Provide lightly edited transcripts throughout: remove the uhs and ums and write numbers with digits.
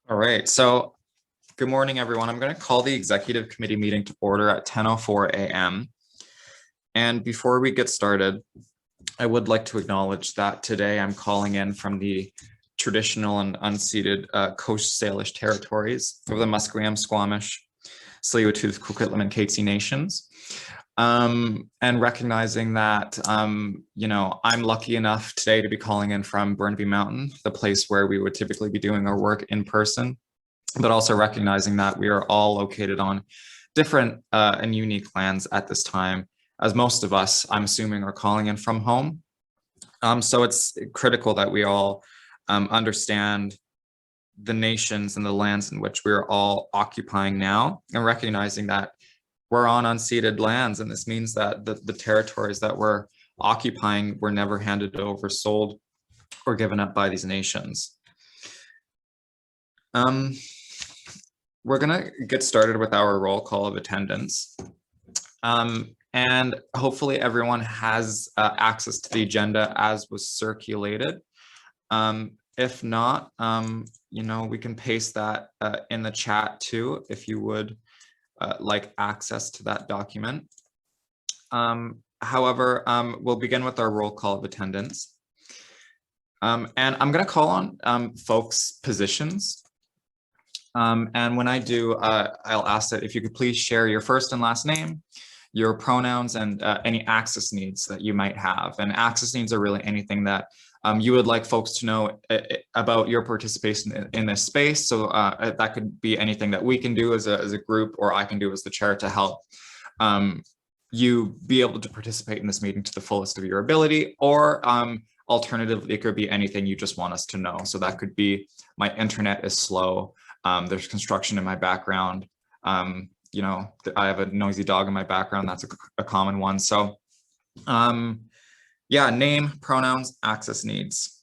All right, so good morning, everyone. I'm going to call the executive committee meeting to order at 10:04 a.m. And before we get started, I would like to acknowledge that today I'm calling in from the traditional and unceded Coast Salish territories of the Musqueam, Squamish, Tsleil-Waututh, Coquitlam, and Katzie nations. And recognizing that, I'm lucky enough today to be calling in from Burnaby Mountain, the place where we would typically be doing our work in person, but also recognizing that we are all located on different and unique lands at this time, as most of us, I'm assuming, are calling in from home. So it's critical that we all understand the nations and the lands in which we're all occupying now, and recognizing that we're on unceded lands, and this means that the territories that we're occupying were never handed over, sold, or given up by these nations. We're gonna get started with our roll call of attendance. And hopefully everyone has access to the agenda as was circulated. If not, we can paste that in the chat too, if you would like access to that document. However, we'll begin with our roll call of attendance. And I'm going to call on folks' positions. And when I do, I'll ask that if you could please share your first and last name, your pronouns, and any access needs that you might have. And access needs are really anything that you would like folks to know about your participation in this space. So that could be anything that we can do as a group, or I can do as the chair to help you be able to participate in this meeting to the fullest of your ability, or alternatively, it could be anything you just want us to know. So that could be, my internet is slow, there's construction in my background, I have a noisy dog in my background. That's a common one. So yeah, name, pronouns, access needs.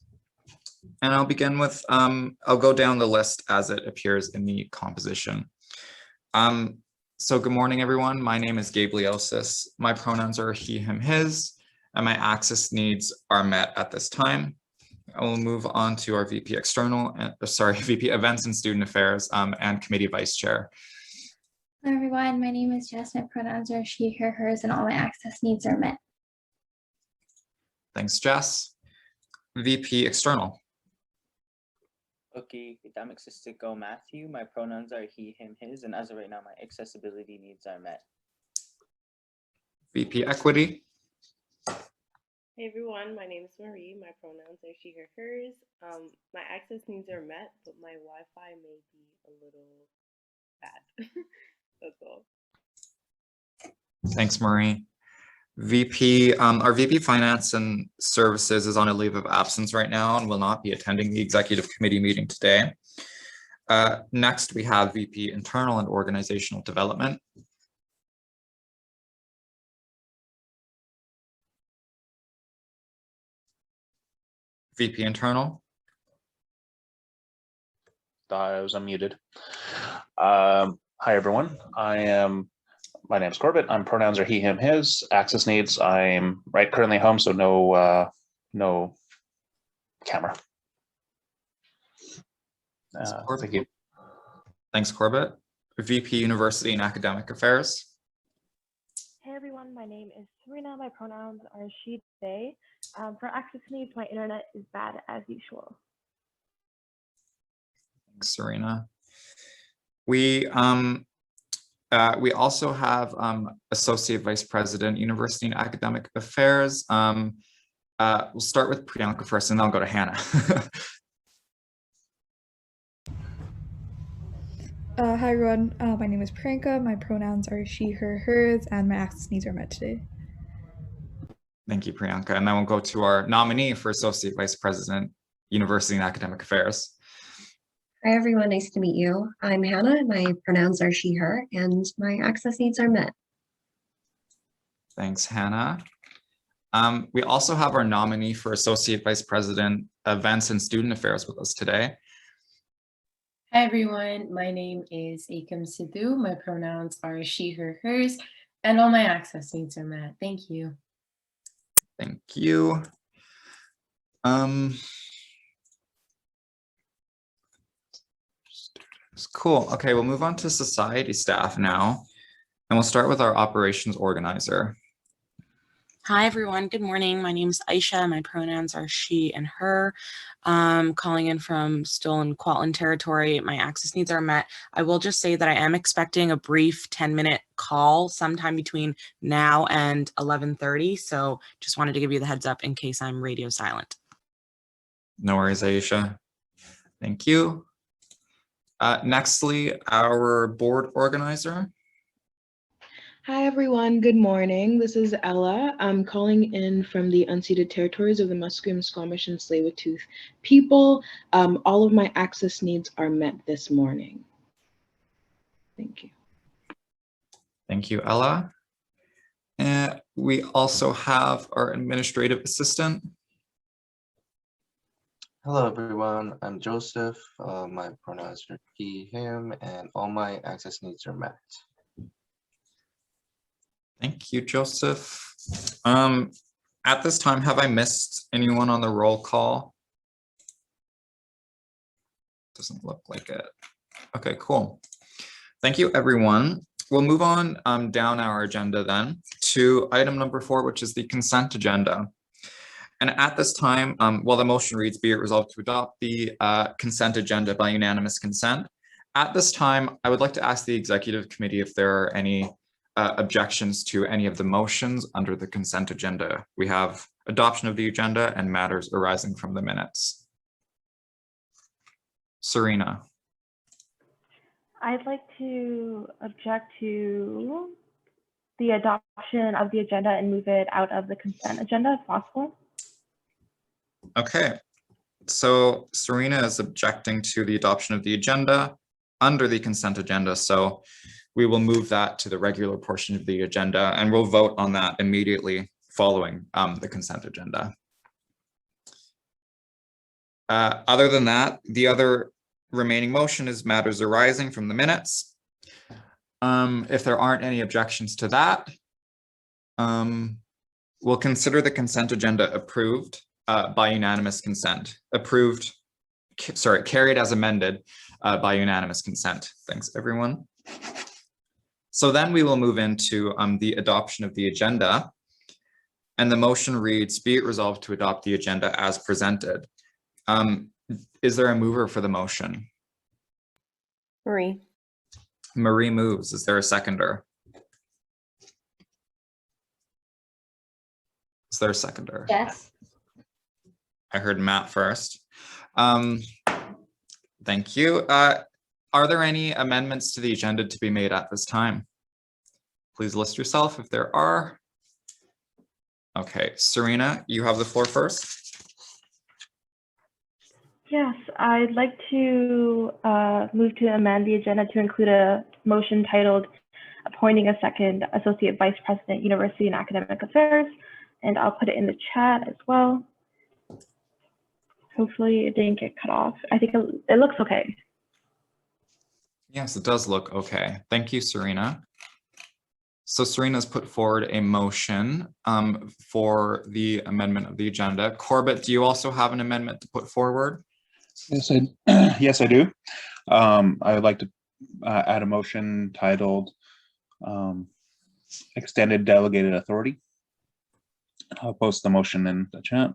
And I'll begin with, I'll go down the list as it appears in the composition. So good morning, everyone. My name is Gabe Leosis. My pronouns are he, him, his, and my access needs are met at this time. I will move on to our VP VP Events and Student Affairs and Committee Vice Chair. Hi everyone, my name is Jess. My pronouns are she, her, hers, and all my access needs are met. Thanks, Jess. VP External. Okay, Go Matthew. My pronouns are he, him, his, and as of right now, my accessibility needs are met. VP Equity. Hey everyone, my name is Marie. My pronouns are she, her, hers. My access needs are met, but my Wi-Fi may be a little bad. That's all. Thanks, Marie. Our VP Finance and Services is on a leave of absence right now and will not be attending the executive committee meeting today. Next, we have VP Internal and Organizational Development. VP Internal. I was unmuted. Hi, everyone. My name's Corbett. Pronouns are he, him, his. Access needs, I'm currently home, so no camera. Thank you. Thanks, Corbett. VP University and Academic Affairs. Hey everyone, my name is Serena. My pronouns are she, they. For access needs, my internet is bad as usual. Thanks, Serena. We also have Associate Vice President, University and Academic Affairs. We'll start with Priyanka first, and then I'll go to Hannah. Hi everyone, my name is Priyanka. My pronouns are she, her, hers, and my access needs are met today. Thank you, Priyanka. And then we'll go to our nominee for Associate Vice President, University and Academic Affairs. Hi everyone, nice to meet you. I'm Hannah. My pronouns are she, her, and my access needs are met. Thanks, Hannah. We also have our nominee for Associate Vice President, Events and Student Affairs with us today. Hi everyone, my name is Akam Sidhu. My pronouns are she, her, hers, and all my access needs are met. Thank you. Thank you. Just Cool. Okay, we'll move on to society staff now. And we'll start with our operations organizer. Hi, everyone. Good morning. My name is Aisha. My pronouns are she and her. Calling in from still in Kwantlen territory. My access needs are met. I will just say that I am expecting a brief 10-minute call sometime between now and 11:30. So just wanted to give you the heads up in case I'm radio silent. No worries, Aisha. Thank you. Nextly, our board organizer. Hi, everyone. Good morning. This is Ella. I'm calling in from the unceded territories of the Musqueam, Squamish, and Tsleil-Waututh people. All of my access needs are met this morning. Thank you. Thank you, Ella. And we also have our administrative assistant. Hello, everyone. I'm Joseph. My pronouns are he, him, and all my access needs are met. Thank you, Joseph. At this time, have I missed anyone on the roll call? Doesn't look like it. Okay, cool. Thank you, everyone. We'll move on down our agenda then to item number 4, which is the consent agenda. And at this time, while the motion reads, be it resolved to adopt the consent agenda by unanimous consent. At this time, I would like to ask the executive committee if there are any objections to any of the motions under the consent agenda. We have adoption of the agenda and matters arising from the minutes. Serena. I'd like to object to the adoption of the agenda and move it out of the consent agenda if possible. Okay, so Serena is objecting to the adoption of the agenda under the consent agenda. So we will move that to the regular portion of the agenda and we'll vote on that immediately following the consent agenda. Other than that, the other remaining motion is matters arising from the minutes. If there aren't any objections to that, we'll consider the consent agenda approved by unanimous consent. Carried as amended by unanimous consent. Thanks, everyone. So then we will move into the adoption of the agenda. And the motion reads, be it resolved to adopt the agenda as presented. Is there a mover for the motion? Marie. Marie moves. Is there a seconder? Is there a seconder? Yes. I heard Matt first. Thank you. Are there any amendments to the agenda to be made at this time? Please list yourself if there are. Okay, Serena, you have the floor first. Yes, I'd like to move to amend the agenda to include a motion titled appointing a second Associate Vice President, University and Academic Affairs, and I'll put it in the chat as well. Hopefully it didn't get cut off. I think it looks okay. Yes, it does look okay. Thank you, Serena. So Serena's put forward a motion for the amendment of the agenda. Corbett, do you also have an amendment to put forward? Yes, yes, I do. I would like to add a motion titled Extended Delegated Authority. I'll post the motion in the chat.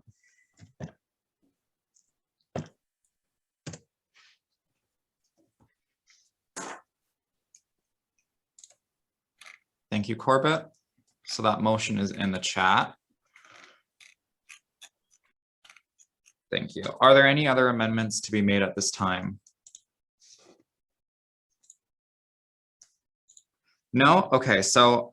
Thank you, Corbett. So that motion is in the chat. Thank you. Are there any other amendments to be made at this time? No? Okay, so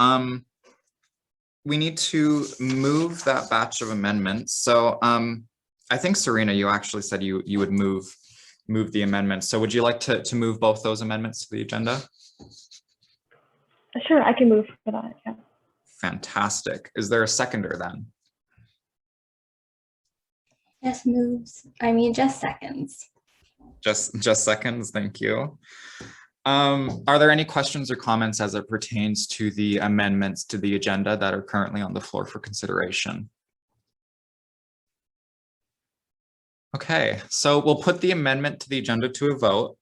we need to move that batch of amendments. So I think Serena, you actually said you would move the amendments. So would you like to move both those amendments to the agenda? Sure, I can move for that, yeah. Fantastic. Is there a seconder then? Just moves. I mean, just seconds. Just seconds, thank you. Are there any questions or comments as it pertains to the amendments to the agenda that are currently on the floor for consideration? Okay, so we'll put the amendment to the agenda to a vote.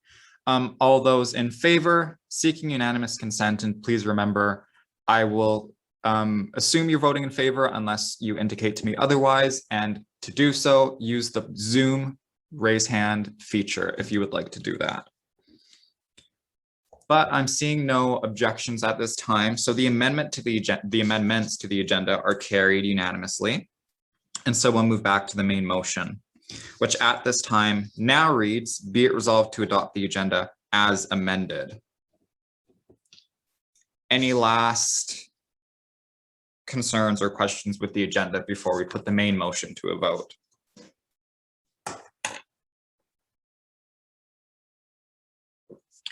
All those in favor, seeking unanimous consent, and please remember, I will assume you're voting in favor unless you indicate to me otherwise, and to do so, use the Zoom raise hand feature if you would like to do that. But I'm seeing no objections at this time, so the amendments to the agenda are carried unanimously. And so we'll move back to the main motion, which at this time now reads, be it resolved to adopt the agenda as amended. Any last concerns or questions with the agenda before we put the main motion to a vote?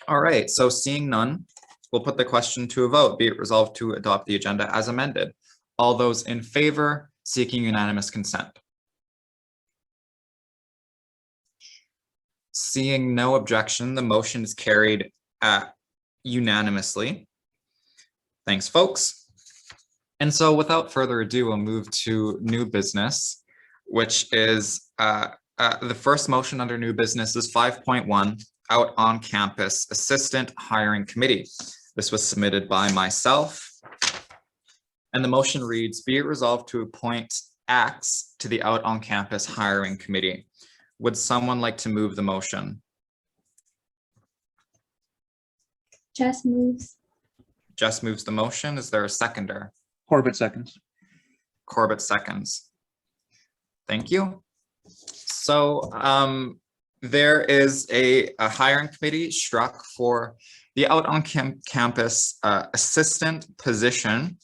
All right, so seeing none, we'll put the question to a vote. Be it resolved to adopt the agenda as amended. All those in favor, seeking unanimous consent. Seeing no objection, the motion is carried unanimously. Thanks, folks. And so without further ado, we'll move to new business, which is the first motion under new business is 5.1, out on campus assistant hiring committee. This was submitted by myself. And the motion reads, be it resolved to appoint X to the out on campus hiring committee. Would someone like to move the motion? Jess moves. Jess moves the motion. Is there a seconder? Corbett seconds. Corbett seconds. Thank you. So there is a hiring committee struck for the out on campus assistant position.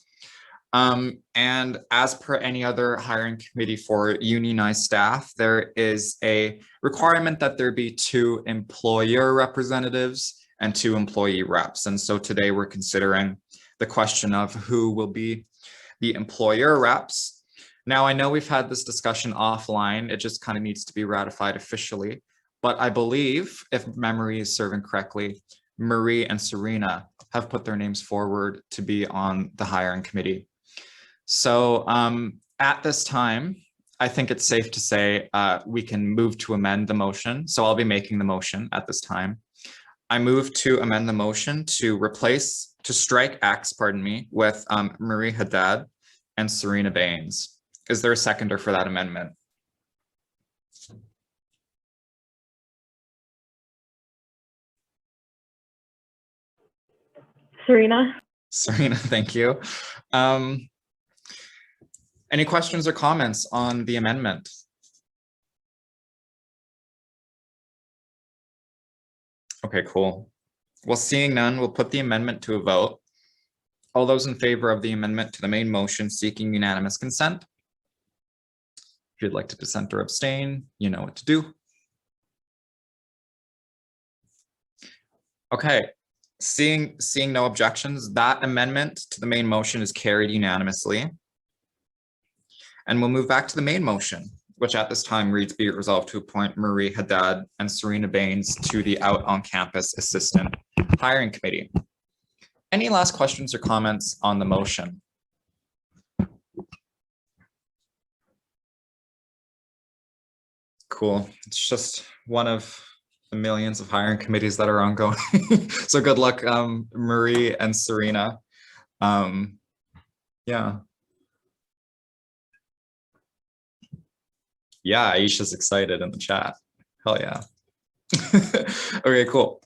And as per any other hiring committee for unionized staff, there is a requirement that there be 2 employer representatives and 2 employee reps. And so today we're considering the question of who will be the employer reps. Now, I know we've had this discussion offline. It just kind of needs to be ratified officially. But I believe, if memory is serving correctly, Marie and Serena have put their names forward to be on the hiring committee. So at this time, I think it's safe to say we can move to amend the motion. So I'll be making the motion at this time. I move to amend the motion to strike X, pardon me, with Marie Haddad and Serena Baines. Is there a seconder for that amendment? Serena. Serena, thank you. Any questions or comments on the amendment? Okay, cool. Well, seeing none, we'll put the amendment to a vote. All those in favor of the amendment to the main motion seeking unanimous consent? If you'd like to dissent or abstain, you know what to do. Okay, seeing no objections, that amendment to the main motion is carried unanimously. And we'll move back to the main motion, which at this time reads, be it resolved to appoint Marie Haddad and Serena Baines to the out on campus assistant hiring committee. Any last questions or comments on the motion? Cool. It's just one of the millions of hiring committees that are ongoing. So good luck, Marie and Serena. Yeah. Yeah, Aisha's excited in the chat. Hell yeah. Okay, cool.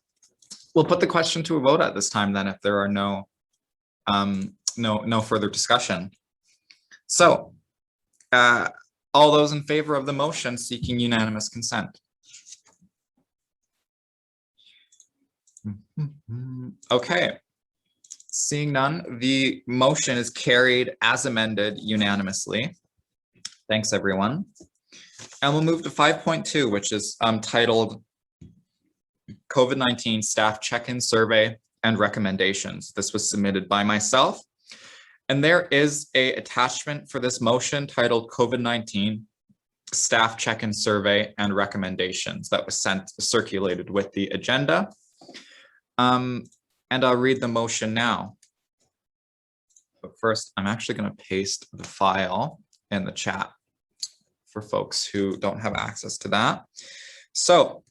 We'll put the question to a vote at this time then if there are no further discussion. So all those in favor of the motion seeking unanimous consent? Okay. Seeing none, the motion is carried as amended unanimously. Thanks, everyone. And we'll move to 5.2, which is titled COVID-19 Staff Check-in Survey and Recommendations. This was submitted by myself. And there is an attachment for this motion titled COVID-19 Staff Check-in Survey and Recommendations that was circulated with the agenda. And I'll read the motion now. But first, I'm actually going to paste the file in the chat for folks who don't have access to that. So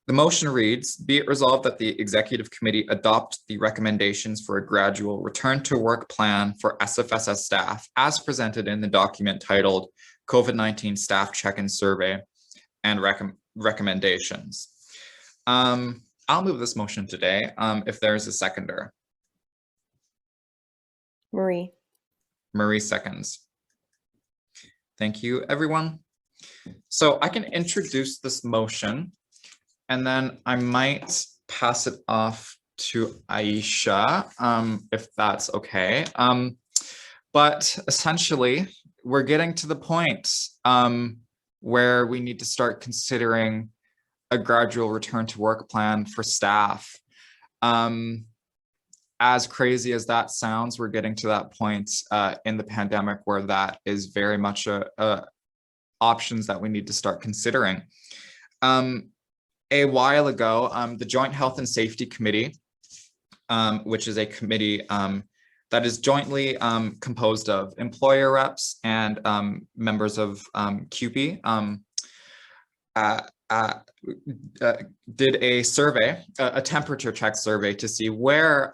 The motion reads, be it resolved that the executive committee adopt the recommendations for a gradual return to work plan for SFSS staff as presented in the document titled COVID-19 Staff Check-in Survey and Recommendations. I'll move this motion today if there's a seconder. Marie. Marie seconds. Thank you, everyone. So I can introduce this motion and then I might pass it off to Aisha, if that's okay. But essentially, we're getting to the point where we need to start considering a gradual return to work plan for staff. As crazy as that sounds, we're getting to that point in the pandemic where that is very much options that we need to start considering. A while ago, the Joint Health and Safety Committee, which is a committee that is jointly composed of employer reps and members of CUPE, did a survey, a temperature check survey to see where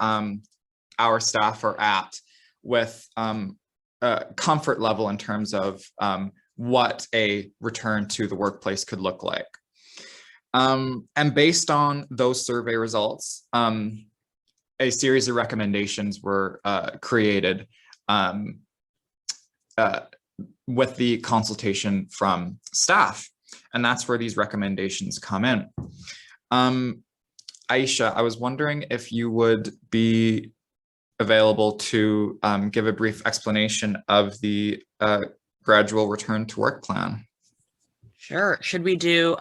our staff are at with comfort level in terms of what a return to the workplace could look like. And based on those survey results, a series of recommendations were created with the consultation from staff. And that's where these recommendations come in. Aisha, I was wondering if you would be available to give a brief explanation of the gradual return to work plan. Sure. Should we do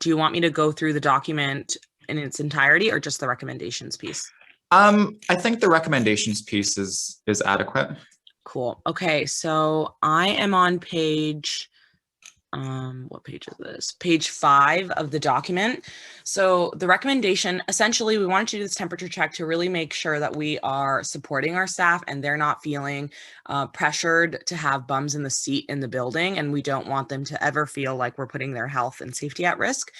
you want me to go through the document in its entirety or just the recommendations piece? I think the recommendations piece is adequate. Cool. Okay, so I am on page, what page is this? Page 5 of the document. So the recommendation, essentially, we wanted to do this temperature check to really make sure that we are supporting our staff and they're not feeling pressured to have bums in the seat in the building. And we don't want them to ever feel like we're putting their health and safety at risk.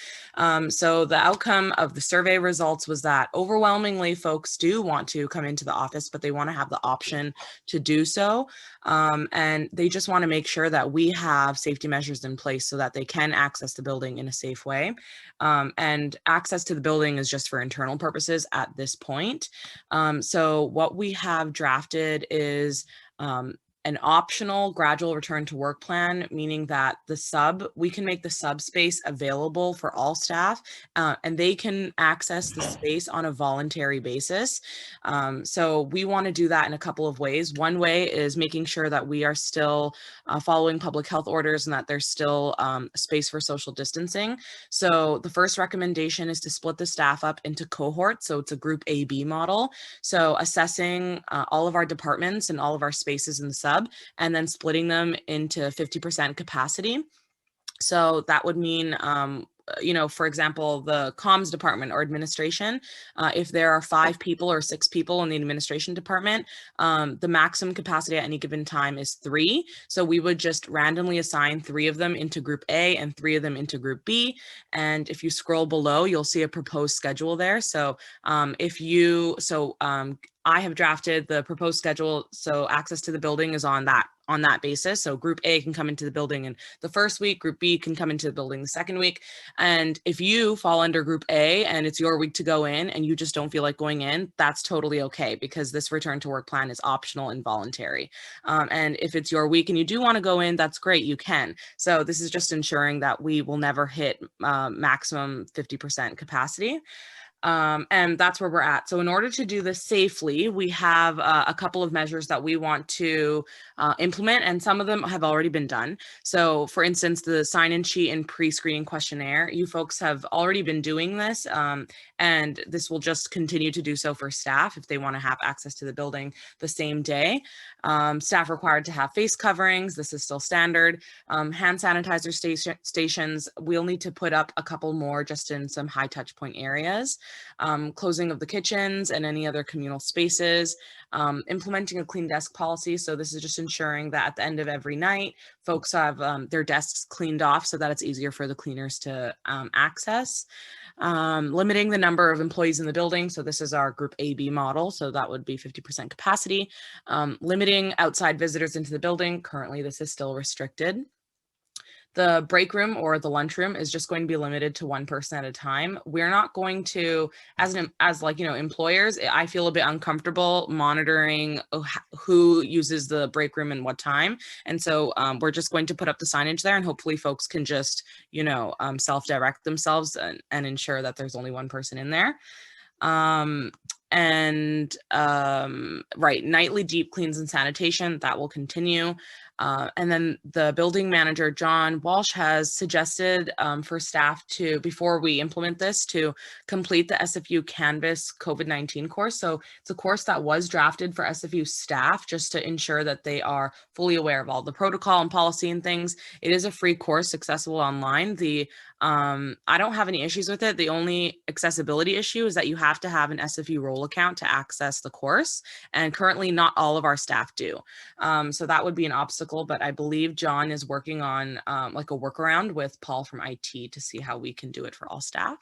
So the outcome of the survey results was that overwhelmingly folks do want to come into the office, but they want to have the option to do so. And they just want to make sure that we have safety measures in place so that they can access the building in a safe way. And access to the building is just for internal purposes at this point. So what we have drafted is an optional gradual return to work plan, meaning that we can make the sub space available for all staff and they can access the space on a voluntary basis. So we want to do that in a couple of ways. One way is making sure that we are still following public health orders and that there's still space for social distancing. So the first recommendation is to split the staff up into cohorts. So it's a group A-B model. So assessing all of our departments and all of our spaces in the sub, and then splitting them into 50% capacity. So that would mean, for example, the comms department or administration, if there are 5 people or 6 people in the administration department, the maximum capacity at any given time is 3. So we would just randomly assign 3 of them into group A and 3 of them into group B. And if you scroll below, you'll see a proposed schedule there. So I have drafted the proposed schedule, so access to the building is on that basis. So group A can come into the building in the first week, group B can come into the building the second week. And if you fall under group A and it's your week to go in and you just don't feel like going in, that's totally okay, because this return to work plan is optional and voluntary. And if it's your week and you do want to go in, that's great, you can. So this is just ensuring that we will never hit maximum 50% capacity. And that's where we're at. So in order to do this safely, we have a couple of measures that we want to implement, and some of them have already been done. So for instance, the sign-in sheet and pre-screening questionnaire, you folks have already been doing this, and this will just continue to do so for staff if they want to have access to the building the same day. Staff required to have face coverings. This is still standard. Hand sanitizer stations, we'll need to put up a couple more just in some high touch point areas. Closing of the kitchens and any other communal spaces, implementing a clean desk policy. So this is just ensuring that at the end of every night, folks have their desks cleaned off so that it's easier for the cleaners to access. limiting the number of employees in the building. So this is our group AB model. So that would be 50% capacity. Limiting outside visitors into the building. Currently, this is still restricted. The break room or the lunchroom is just going to be limited to one person at a time. We're not going to, as employers, I feel a bit uncomfortable monitoring who uses the break room and what time. And so we're just going to put up the signage there, and hopefully folks can just, self-direct themselves and ensure that there's only one person in there. Nightly deep cleans and sanitation, that will continue. And then the building manager, John Walsh, has suggested for staff to, before we implement this, to complete the SFU Canvas COVID-19 course. So it's a course that was drafted for SFU staff just to ensure that they are fully aware of all the protocol and policy and things. It is a free course accessible online. I don't have any issues with it. The only accessibility issue is that you have to have an SFU role account to access the course. And currently not all of our staff do. So that would be an obstacle, but I believe John is working on like a workaround with Paul from IT to see how we can do it for all staff.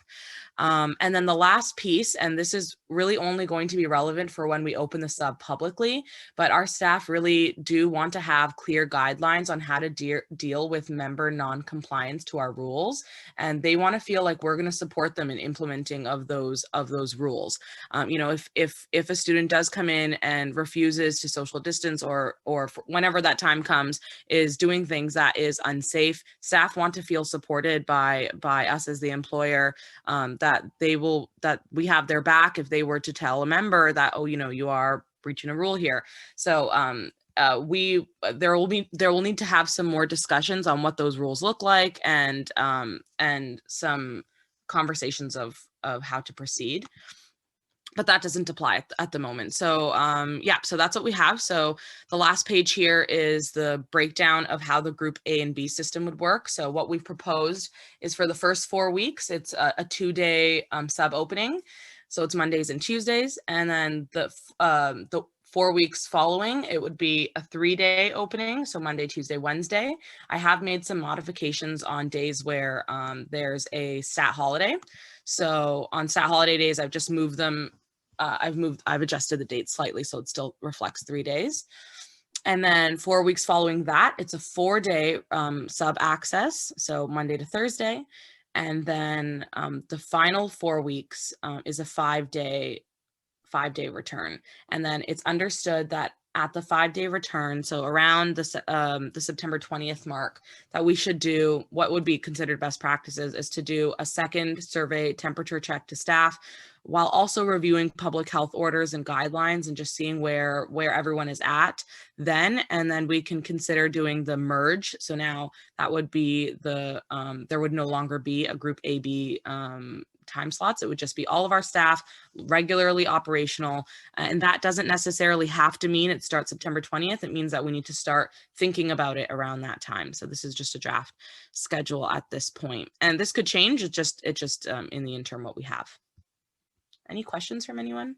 And then the last piece, and this is really only going to be relevant for when we open the sub publicly, but our staff really do want to have clear guidelines on how to deal with member non-compliance to our rules. And they want to feel like we're going to support them in implementing of those rules. If a student does come in and refuses to social distance or whenever that time comes, is doing things that is unsafe, staff want to feel supported by us as the employer, that we have their back if they were to tell a member that, oh, you are breaching a rule here. So there will need to have some more discussions on what those rules look like, and some conversations of how to proceed. But that doesn't apply at the moment. So so that's what we have. So the last page here is the breakdown of how the group A and B system would work. So what we've proposed is for the first 4 weeks, it's a 2-day sub opening. So it's Mondays and Tuesdays. And then the 4 weeks following, it would be a 3-day opening. So Monday, Tuesday, Wednesday. I have made some modifications on days where there's a stat holiday. So on stat holiday days, I've just moved them. I've adjusted the date slightly so it still reflects 3 days. And then 4 weeks following that, it's a 4-day sub access. So Monday to Thursday. And then the final 4 weeks is a 5-day return. And then it's understood that at the 5-day return, so around the September 20th mark, that we should do what would be considered best practices is to do a second survey temperature check to staff, while also reviewing public health orders and guidelines and just seeing where everyone is at then. And then we can consider doing the merge. So now that would be there would no longer be a group AB time slots. It would just be all of our staff regularly operational. And that doesn't necessarily have to mean it starts September 20th. It means that we need to start thinking about it around that time. So this is just a draft schedule at this point. And this could change. It's just in the interim what we have. Any questions from anyone?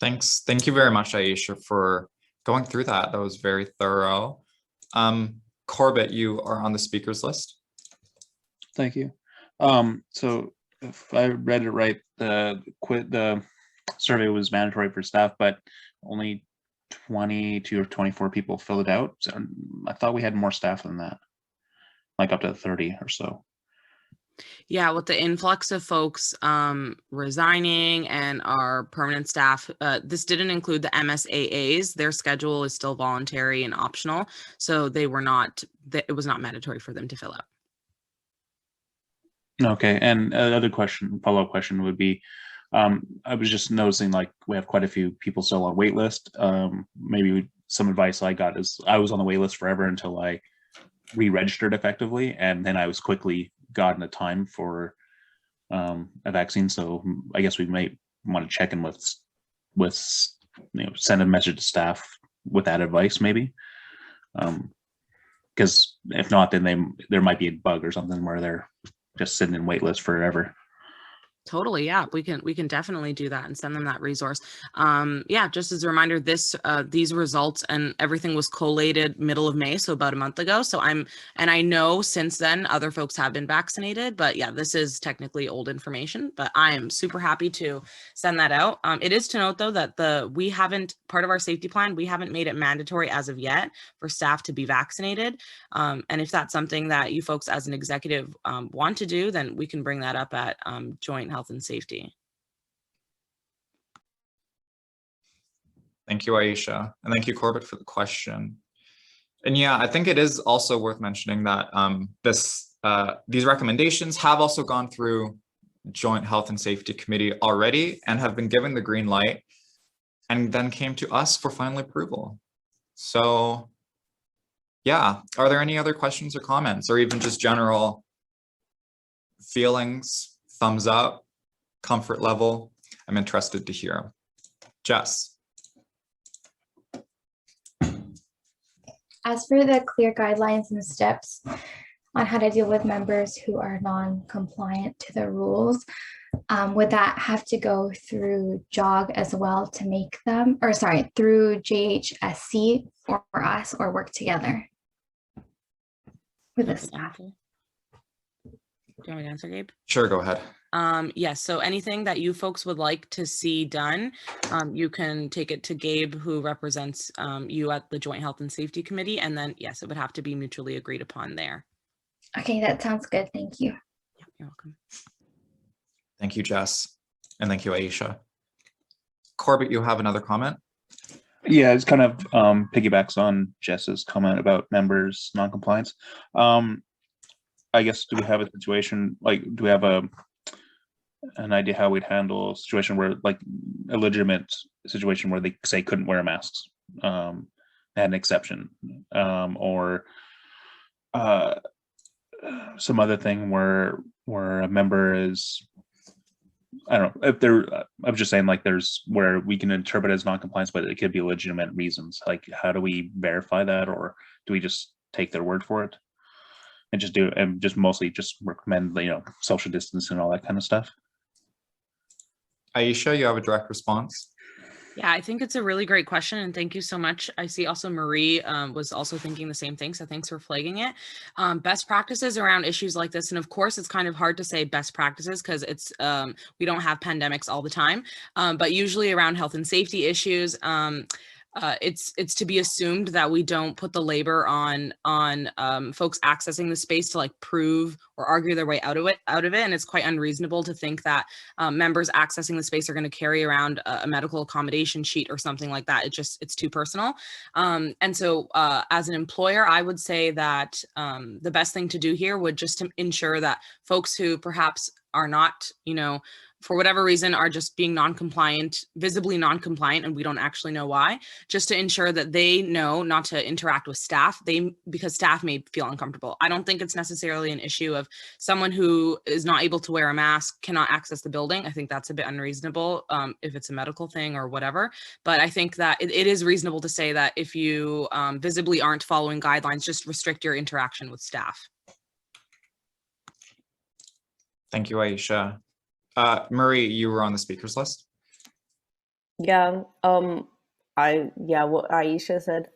Thanks. Thank you very much, Aisha, for going through that. That was very thorough. Corbett, you are on the speakers list. Thank you. So if I read it right, the survey was mandatory for staff, but only 22 or 24 people filled it out. So I thought we had more staff than that, like up to 30 or so. Yeah, with the influx of folks resigning and our permanent staff, this didn't include the MSAAs. Their schedule is still voluntary and optional, so it was not mandatory for them to fill out. Okay, and another follow-up question would be, I was just noticing like we have quite a few people still on waitlist. Maybe some advice I got is I was on the waitlist forever until I re-registered effectively, and then I was quickly gotten a time for a vaccine. So I guess we might want to check in with send a message to staff with that advice maybe, because if not, then there might be a bug or something where they're just sitting in waitlist forever. Totally, yeah, we can definitely do that and send them that resource. Yeah, just as a reminder, these results and everything was collated middle of May, so about a month ago. So I know since then other folks have been vaccinated, but yeah, this is technically old information, but I am super happy to send that out. It is to note though that we haven't, part of our safety plan, we haven't made it mandatory as of yet for staff to be vaccinated. And if that's something that you folks as an executive want to do, then we can bring that up at joint health and safety. Thank you, Aisha. And thank you, Corbett, for the question. And yeah, I think it is also worth mentioning that these recommendations have also gone through Joint Health and Safety Committee already and have been given the green light and then came to us for final approval. So yeah, are there any other questions or comments or even just general feelings, thumbs up, comfort level? I'm interested to hear. Jess. As for the clear guidelines and steps on how to deal with members who are non-compliant to the rules, would that have to go through JOG as well to make them, or sorry, through JHSC or us, or work together with the staff? Do you want me to answer, Gabe? Sure, go ahead. Yes, so anything that you folks would like to see done, you can take it to Gabe, who represents you at the Joint Health and Safety Committee, and then yes, it would have to be mutually agreed upon there. Okay, that sounds good. Thank you. Yeah, you're welcome. Thank you, Jess. And thank you, Aisha. Corbett, you have another comment? Yeah, it's kind of piggybacks on Jess's comment about members' non-compliance. I guess, do we have a situation, like, do we have an idea how we'd handle a situation where, like, a legitimate situation where they say couldn't wear masks, had an exception, or some other thing where a member is, I don't know if I'm just saying, like, there's where we can interpret as non-compliance, but it could be legitimate reasons. Like, how do we verify that, or do we just take their word for it and just do it, and just mostly just recommend, social distance and all that kind of stuff? Aisha, you have a direct response? Yeah, I think it's a really great question, and thank you so much. I see also Marie was also thinking the same thing, so thanks for flagging it. Best practices around issues like this, and of course, it's kind of hard to say best practices because it's we don't have pandemics all the time, but usually around health and safety issues, it's to be assumed that we don't put the labor on folks accessing the space to like prove or argue their way out of it, and it's quite unreasonable to think that members accessing the space are going to carry around a medical accommodation sheet or something like that. It's too personal, and so as an employer, I would say that the best thing to do here would just to ensure that folks who perhaps are not, for whatever reason, are just being non-compliant, visibly non-compliant, and we don't actually know why, just to ensure that they know not to interact with staff, because staff may feel uncomfortable. I don't think it's necessarily an issue of someone who is not able to wear a mask cannot access the building. I think that's a bit unreasonable if it's a medical thing or whatever. But I think that it is reasonable to say that if you visibly aren't following guidelines, just restrict your interaction with staff. Thank you, Aisha. Marie, you were on the speakers list. Yeah, what Aisha said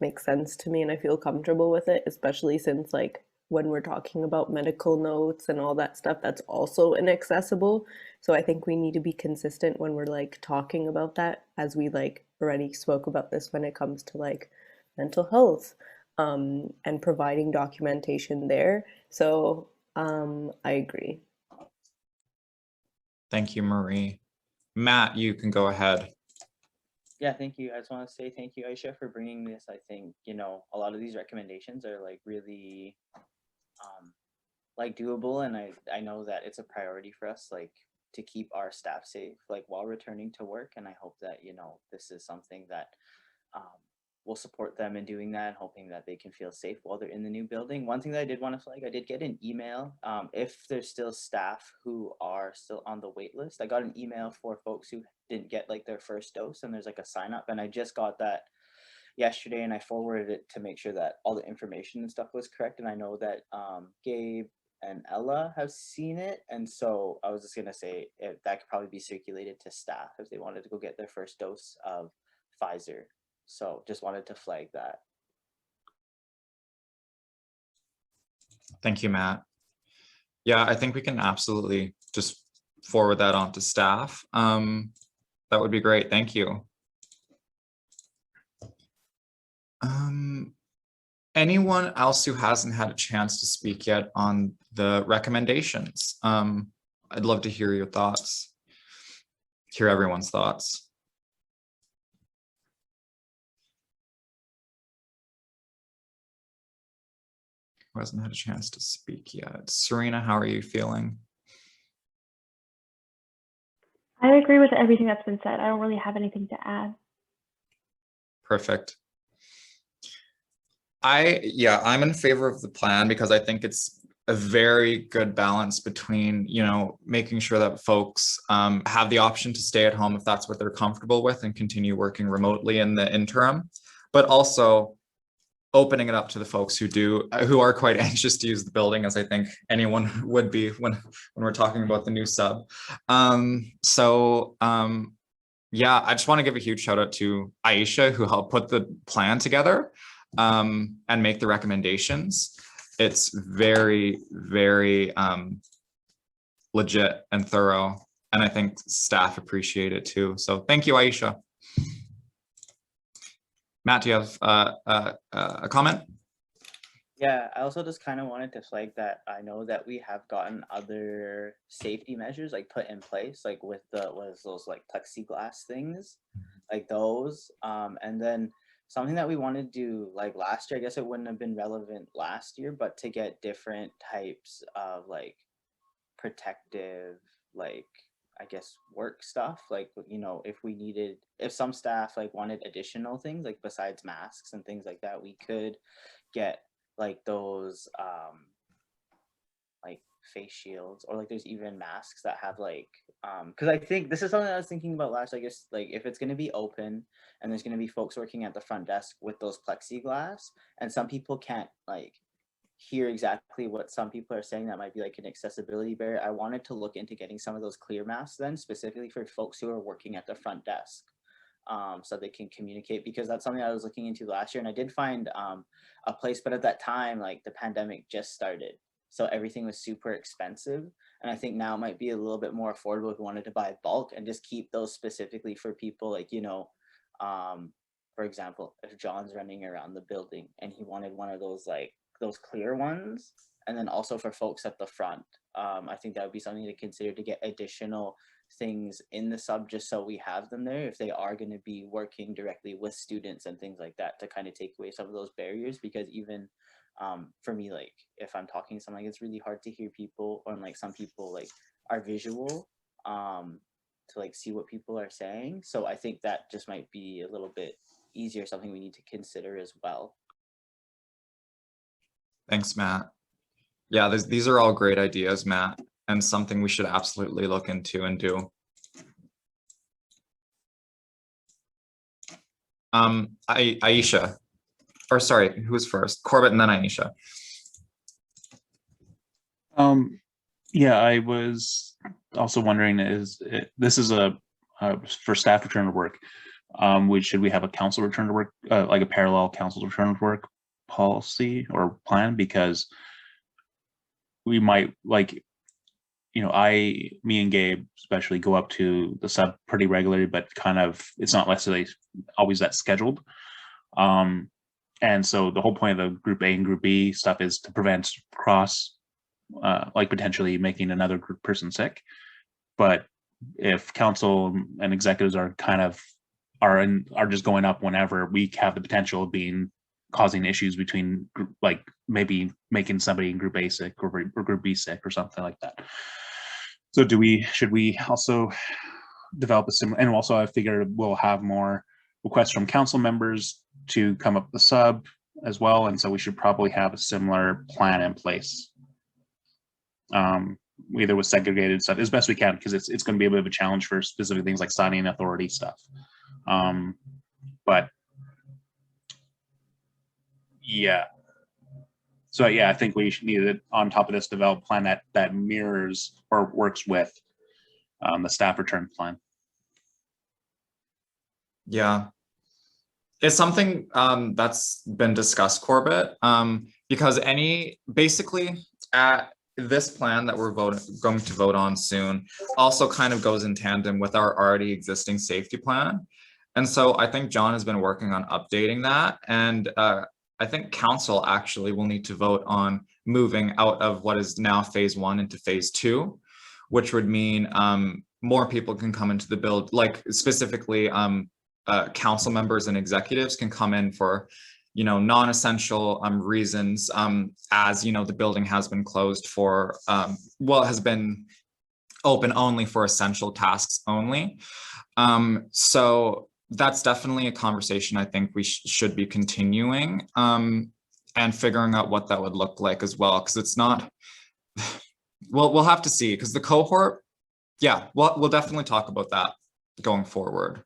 makes sense to me, and I feel comfortable with it, especially since, like, when we're talking about medical notes and all that stuff, that's also inaccessible. So I think we need to be consistent when we're like talking about that, as we like already spoke about this when it comes to like mental health and providing documentation there. So I agree. Thank you, Marie. Matt, you can go ahead. Yeah, thank you. I just want to say thank you, Aisha, for bringing this. I think, a lot of these recommendations are like really like doable, and I know that it's a priority for us, like, to keep our staff safe, like, while returning to work. And I hope that, this is something that will support them in doing that, hoping that they can feel safe while they're in the new building. One thing that I did want to flag, I did get an email. If there's still staff who are still on the wait list, I got an email for folks who didn't get like their first dose, and there's like a sign up, and I just got that yesterday, and I forwarded it to make sure that all the information and stuff was correct. And I know that Gabe, and Ella have seen it. And so I was just gonna say that could probably be circulated to staff if they wanted to go get their first dose of Pfizer. So just wanted to flag that. Thank you, Matt. Yeah, I think we can absolutely just forward that on to staff. That would be great. Thank you. Anyone else who hasn't had a chance to speak yet on the recommendations? I'd love to hear your thoughts, hear everyone's thoughts. Who hasn't had a chance to speak yet? Serena, how are you feeling? I agree with everything that's been said. I don't really have anything to add. Perfect. I'm in favor of the plan because I think it's a very good balance between, making sure that folks have the option to stay at home if that's what they're comfortable with and continue working remotely in the interim, but also opening it up to the folks who are quite anxious to use the building, as I think anyone would be when we're talking about the new sub. Yeah, I just want to give a huge shout out to Aisha, who helped put the plan together and make the recommendations. It's very, very legit and thorough, and I think staff appreciate it too. So thank you, Aisha. Matt, do you have a comment? Yeah, I also just kind of wanted to flag that I know that we have gotten other safety measures like put in place, like with those like plexiglass things, like those. And then something that we wanted to do like last year, I guess it wouldn't have been relevant last year, but to get different types of like protective, like I guess work stuff, like, if some staff like wanted additional things like besides masks and things like that, we could get like those like face shields, or like there's even masks that have like because I think this is something I was thinking about last, I guess, like if it's going to be open and there's going to be folks working at the front desk with those plexiglass, and some people can't like hear exactly what some people are saying, that might be like an accessibility barrier. I wanted to look into getting some of those clear masks then, specifically for folks who are working at the front desk, so they can communicate, because that's something I was looking into last year, and I did find a place, but at that time, like the pandemic just started, so everything was super expensive, and I think now it might be a little bit more affordable if you wanted to buy bulk and just keep those specifically for people like, for example, if John's running around the building and he wanted one of those like those clear ones, and then also for folks at the front, I think that would be something to consider, to get additional things in the sub, just so we have them there if they are going to be working directly with students and things like that, to kind of take away some of those barriers. Because even for me, like if I'm talking to someone, like, it's really hard to hear people, or like some people like are visual to like see what people are saying, so I think that just might be a little bit easier, something we need to consider as well. Thanks, Matt. Yeah, these are all great ideas, Matt, and something we should absolutely look into and do. Aisha, or sorry, who was first? Corbett and then Aisha. Yeah, I was also wondering, this is a for staff return to work, should we have a council return to work, like a parallel council return to work policy or plan? Because we might, like, me and Gabe especially go up to the sub pretty regularly, but kind of it's not necessarily always that scheduled. And so the whole point of the group A and group B stuff is to prevent like potentially making another group person sick. But if council and executives are kind of are just going up whenever, we have the potential of causing issues between, like maybe making somebody in group A sick or group B sick or something like that. So should we also develop a similar, and also I figured we'll have more requests from council members to come up the sub as well, and so we should probably have a similar plan in place, either with segregated stuff as best we can, because it's going to be a bit of a challenge for specific things like signing authority stuff. But yeah, So yeah, I think we need, on top of this, develop a plan that mirrors or works with the staff return plan. Yeah. It's something that's been discussed, Corbett, because basically at this plan that we're going to vote on soon also kind of goes in tandem with our already existing safety plan. And so I think John has been working on updating that. And I think council actually will need to vote on moving out of what is now phase 1 into phase 2, which would mean more people can come into the build, like specifically council members and executives can come in for, non-essential reasons, as the building has been closed for, has been open only for essential tasks only. So that's definitely a conversation I think we should be continuing, and figuring out what that would look like as well, because it's not, we'll have to see, because the cohort, yeah, we'll definitely talk about that going forward.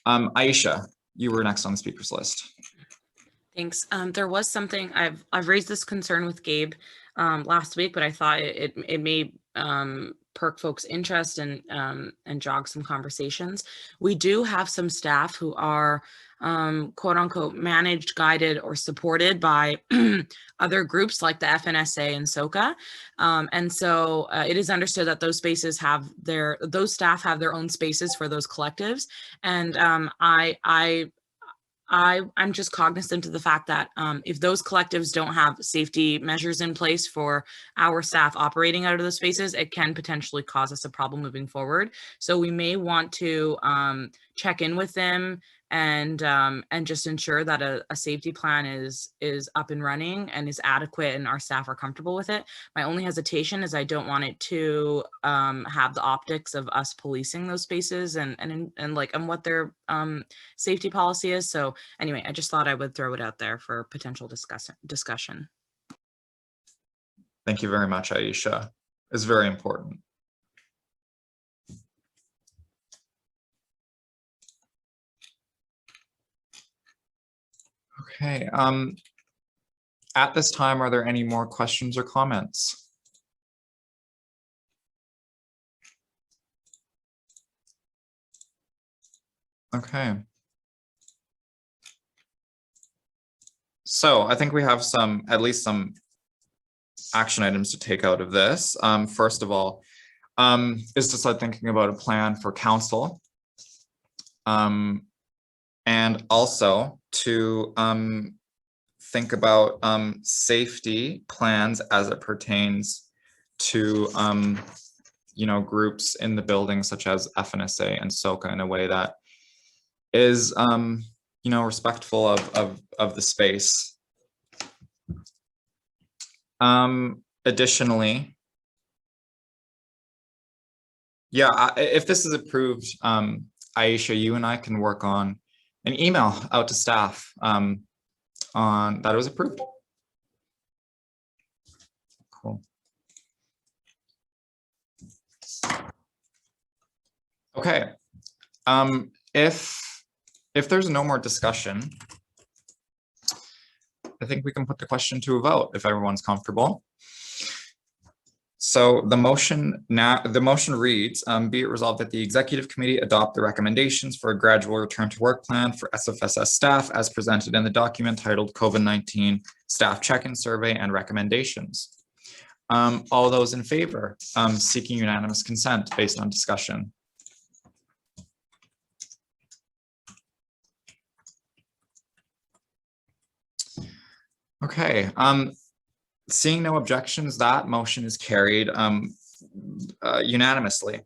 Aisha, you were next on the speakers list. Thanks. There was something I've raised this concern with Gabe last week, but I thought it may perk folks' interest and jog some conversations. We do have some staff who are quote unquote managed, guided, or supported by other groups like the FNSA and SOCA. And so it is understood that those spaces those staff have their own spaces for those collectives. And I'm just cognizant of the fact that if those collectives don't have safety measures in place for our staff operating out of those spaces, it can potentially cause us a problem moving forward. So we may want to check in with them and just ensure that a safety plan is up and running and is adequate and our staff are comfortable with it. My only hesitation is I don't want it to have the optics of us policing those spaces and what their safety policy is. So anyway, I just thought I would throw it out there for potential discussion. Thank you very much, Aisha. It's very important. Okay, at this time, are there any more questions or comments? Okay. So I think we have at least some action items to take out of this. First of all, is to start thinking about a plan for council. And also to think about safety plans as it pertains to groups in the building such as FNSA and SOCA in a way that is respectful of the space. Additionally, yeah, if this is approved, Aisha, you and I can work on an email out to staff on that it was approved. Cool. Okay. If there's no more discussion, I think we can put the question to a vote if everyone's comfortable. So the motion reads, be it resolved that the executive committee adopt the recommendations for a gradual return to work plan for SFSS staff as presented in the document titled COVID-19 Staff Check-in Survey and Recommendations. All those in favor, seeking unanimous consent based on discussion. Okay. Seeing no objections, that motion is carried unanimously.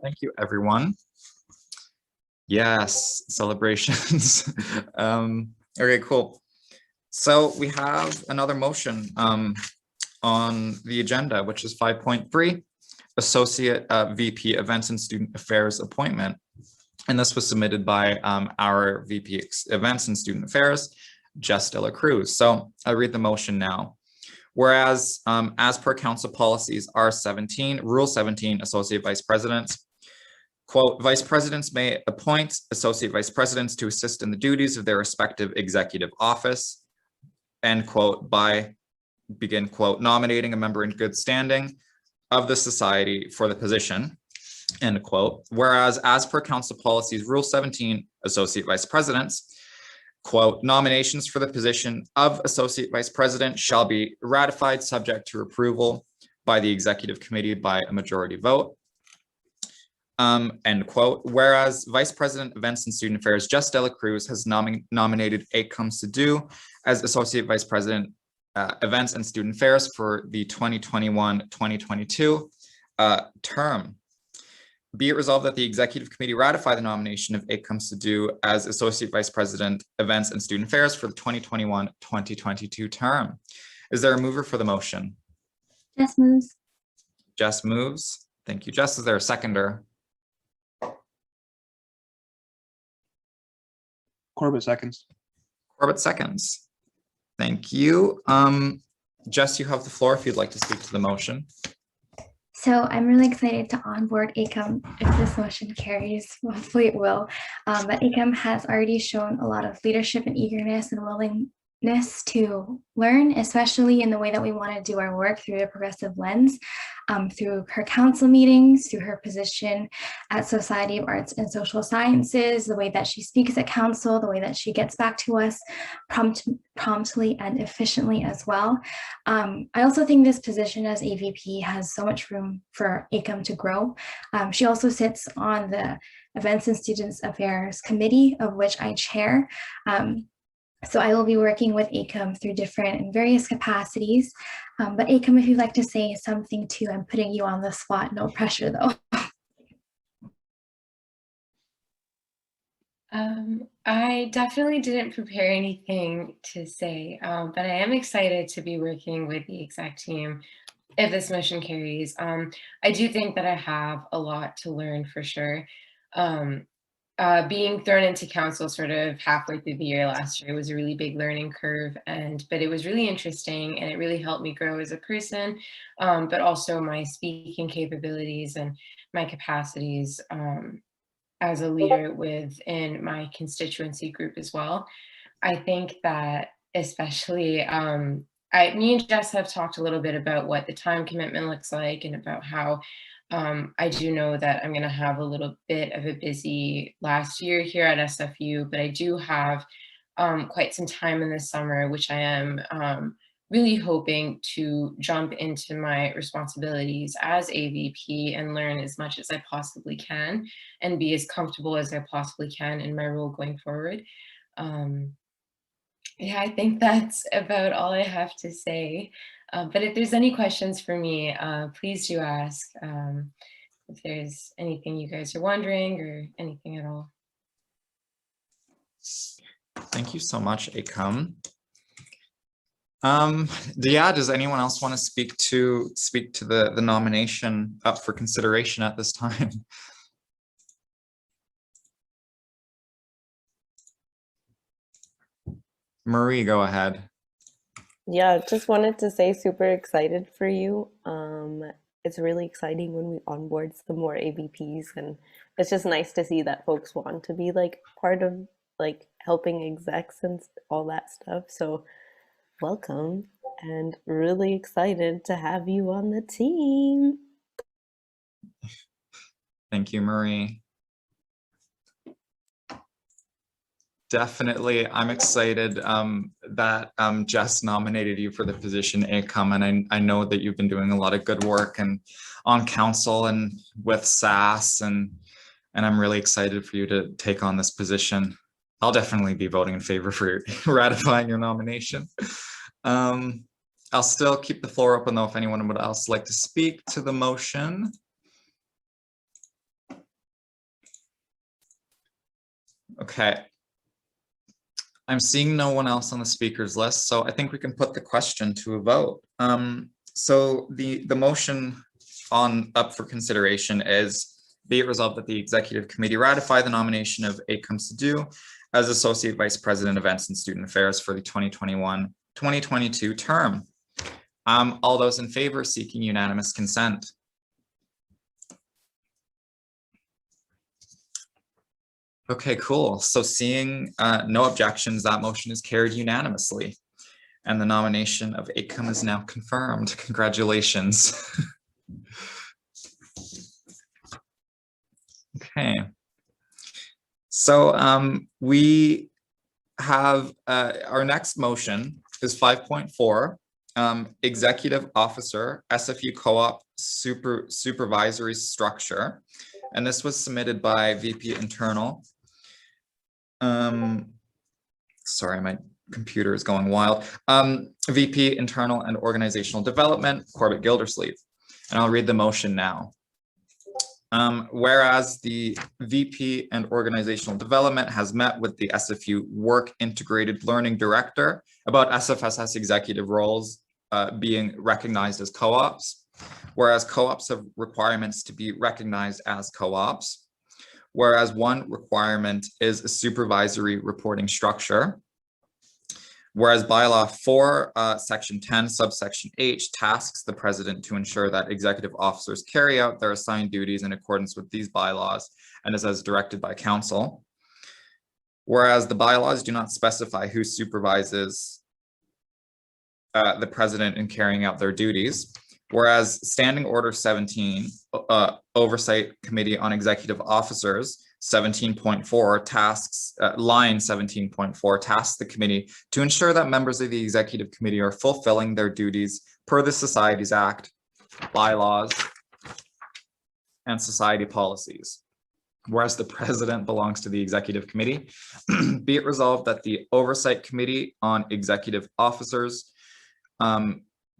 Thank you, everyone. Yes, celebrations. Okay, cool. So we have another motion on the agenda, which is 5.3, Associate VP Events and Student Affairs appointment. And this was submitted by our VP Events and Student Affairs, Jess De La Cruz. So I read the motion now. Whereas, as per council policies R17, Rule 17, Associate Vice Presidents, quote, vice presidents may appoint associate vice presidents to assist in the duties of their respective executive office, end quote, by, begin quote, nominating a member in good standing of the society for the position, end quote. Whereas as per council policies, Rule 17, associate vice presidents, quote, nominations for the position of associate vice president shall be ratified subject to approval by the executive committee by a majority vote. End quote. Whereas Vice President Events and Student Affairs, Jess Dela Cruz, has nominated Akam Sidhu as Associate Vice President Events and Student Affairs for the 2021-2022 term. Be it resolved that the Executive Committee ratify the nomination of Akam Sidhu as Associate Vice President Events and Student Affairs for the 2021-2022 term. Is there a mover for the motion? Jess moves. Jess moves. Thank you, Jess. Is there a seconder? Corbett seconds. Corbett seconds. Thank you. Jess, you have the floor if you'd like to speak to the motion. So I'm really excited to onboard Akam if this motion carries. Hopefully it will. But Akam has already shown a lot of leadership and eagerness and willingness to learn, especially in the way that we want to do our work through a progressive lens, through her council meetings, through her position at Society of Arts and Social Sciences, the way that she speaks at council, the way that she gets back to us promptly and efficiently as well. I also think this position as AVP has so much room for Akam to grow. She also sits on the Events and Students Affairs Committee, of which I chair. So I will be working with Akam through different and various capacities. But Akam, if you'd like to say something too, I'm putting you on the spot, no pressure though. I definitely didn't prepare anything to say, but I am excited to be working with the exec team if this motion carries. I do think that I have a lot to learn for sure. Being thrown into council sort of halfway through the year last year was a really big learning curve, but it was really interesting and it really helped me grow as a person, but also my speaking capabilities and my capacities as a leader within my constituency group as well. I think that especially, me and Jess have talked a little bit about what the time commitment looks like and about how I do know that I'm going to have a little bit of a busy last year here at SFU, but I do have quite some time in the summer, which I am really hoping to jump into my responsibilities as AVP and learn as much as I possibly can and be as comfortable as I possibly can in my role going forward. Yeah, I think that's about all I have to say. But if there's any questions for me, please do ask if there's anything you guys are wondering or anything at all. Thank you so much, Akam. Yeah, does anyone else want to speak to the nomination up for consideration at this time? Marie, go ahead. Yeah, just wanted to say super excited for you. It's really exciting when we onboard some more AVPs, and it's just nice to see that folks want to be like part of like helping execs and all that stuff. So welcome and really excited to have you on the team. Thank you, Marie. Definitely, I'm excited that Jess nominated you for the position, Akam, and I know that you've been doing a lot of good work and on council and with SAS, and I'm really excited for you to take on this position. I'll definitely be voting in favor for ratifying your nomination. I'll still keep the floor open though if anyone would else like to speak to the motion. Okay. I'm seeing no one else on the speakers list, so I think we can put the question to a vote. So the motion up for consideration is, be it resolved that the Executive Committee ratify the nomination of Akam Sidhu as Associate Vice President Events and Student Affairs for the 2021-2022 term. All those in favor seeking unanimous consent. Okay, cool. So seeing no objections, that motion is carried unanimously. And the nomination of ACOM is now confirmed. Congratulations. Okay. So we have our next motion is 5.4, executive officer, SFU co-op supervisory structure. And this was submitted by VP Internal. Sorry, my computer is going wild. VP Internal and Organizational Development, Corbett Gildersleeve. And I'll read the motion now. Whereas the VP and Organizational Development has met with the SFU Work Integrated Learning Director about SFSS executive roles being recognized as co-ops, whereas co-ops have requirements to be recognized as co-ops, whereas one requirement is a supervisory reporting structure, whereas bylaw 4, section 10, subsection H tasks the president to ensure that executive officers carry out their assigned duties in accordance with these bylaws and is as directed by council. Whereas the bylaws do not specify who supervises the president in carrying out their duties. Whereas Standing Order 17, Oversight Committee on Executive Officers, 17.4 tasks, line 17.4 tasks the committee to ensure that members of the executive committee are fulfilling their duties per the Societies Act, bylaws, and society policies. Whereas the president belongs to the executive committee, be it resolved that the Oversight Committee on Executive Officers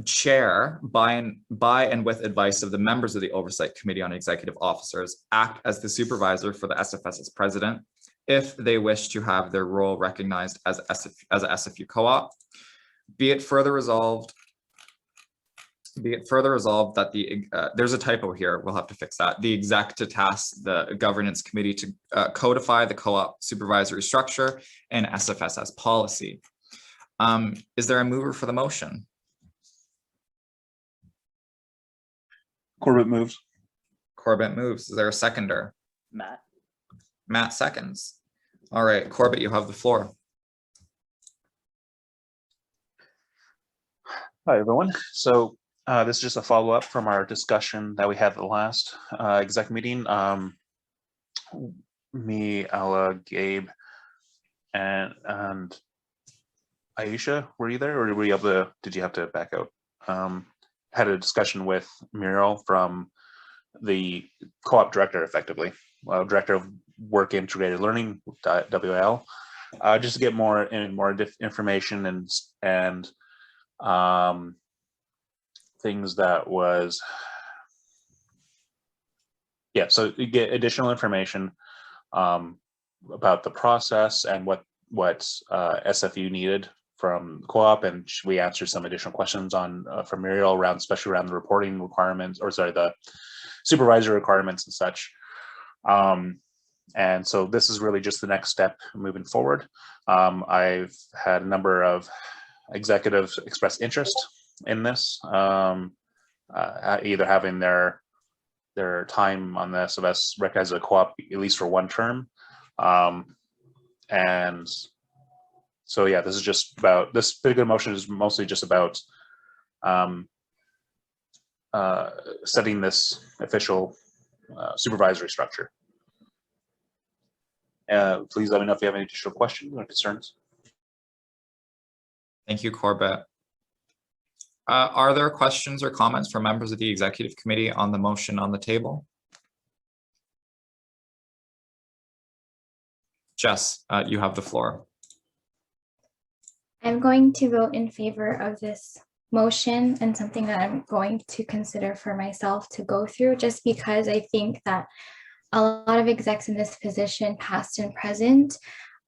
chair by and with advice of the members of the Oversight Committee on Executive Officers act as the supervisor for the SFSS president if they wish to have their role recognized as a SFU co-op. Be it further resolved that the there's a typo here, we'll have to fix that. The exec to task the governance committee to codify the co-op supervisory structure and SFSS policy. Is there a mover for the motion? Corbett moves. Corbett moves. Is there a seconder? Matt. Matt seconds. All right, Corbett, you have the floor. Hi, everyone. So this is just a follow-up from our discussion that we had at the last exec meeting. Me, Ella, Gabe, and Aisha, were you there, or were you able to, did you have to back out? Had a discussion with Muriel from the co-op director, effectively, director of Work Integrated Learning, WL, just to get more information and things that was, yeah. So you get additional information about the process and what SFU needed from co-op, and we answered some additional questions on from Muriel around, especially around the reporting requirements, or sorry, the supervisory requirements and such. And so this is really just the next step moving forward. I've had a number of executives express interest in this, either having their time on the SFS recognized as a co-op at least for one term, and so yeah, this is just about, this big motion is mostly just about setting this official supervisory structure. Please let me know if you have any additional questions or concerns. Thank you, Corbett. Are there questions or comments from members of the executive committee on the motion on the table? Jess, you have the floor. I'm going to vote in favor of this motion and something that I'm going to consider for myself to go through, just because I think that a lot of execs in this position, past and present,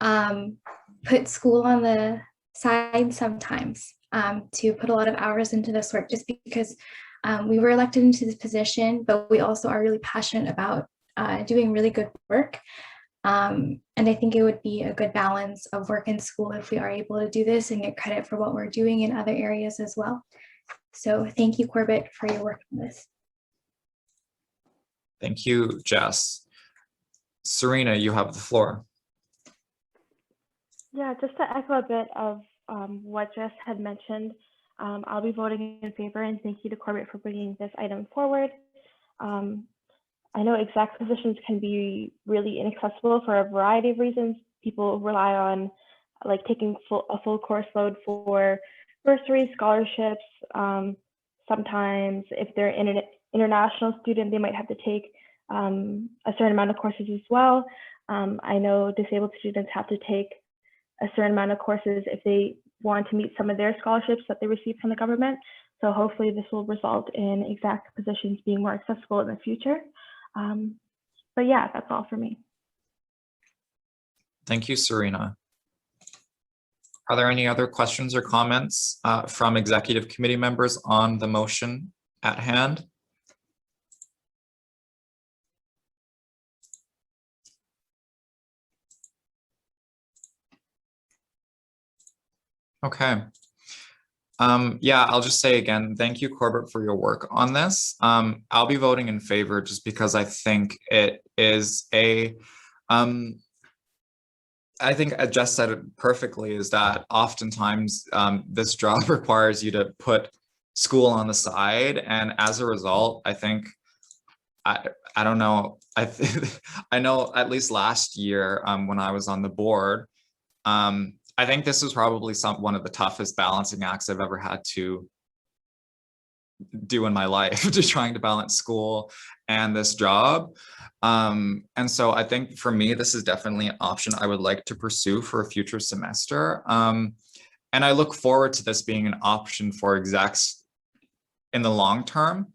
put school on the side sometimes to put a lot of hours into this work, just because we were elected into this position, but we also are really passionate about doing really good work. And I think it would be a good balance of work and school if we are able to do this and get credit for what we're doing in other areas as well. So thank you, Corbett, for your work on this. Thank you, Jess. Serena, you have the floor. Yeah, just to echo a bit of what Jess had mentioned, I'll be voting in favor, and thank you to Corbett for bringing this item forward. I know exec positions can be really inaccessible for a variety of reasons. People rely on like taking a full course load for bursary scholarships. Sometimes if they're an international student, they might have to take a certain amount of courses as well. I know disabled students have to take a certain amount of courses if they want to meet some of their scholarships that they receive from the government. So hopefully this will result in exec positions being more accessible in the future. But yeah, that's all for me. Thank you, Serena. Are there any other questions or comments from executive committee members on the motion at hand? Okay. Yeah, I'll just say again, thank you, Corbett, for your work on this. I'll be voting in favor just because I think it is I think Jess said it perfectly, is that oftentimes this job requires you to put school on the side. And as a result, I think, I don't know, I know at least last year when I was on the board, I think this is probably one of the toughest balancing acts I've ever had to do in my life, just trying to balance school and this job. And so I think for me, this is definitely an option I would like to pursue for a future semester. And I look forward to this being an option for execs in the long term.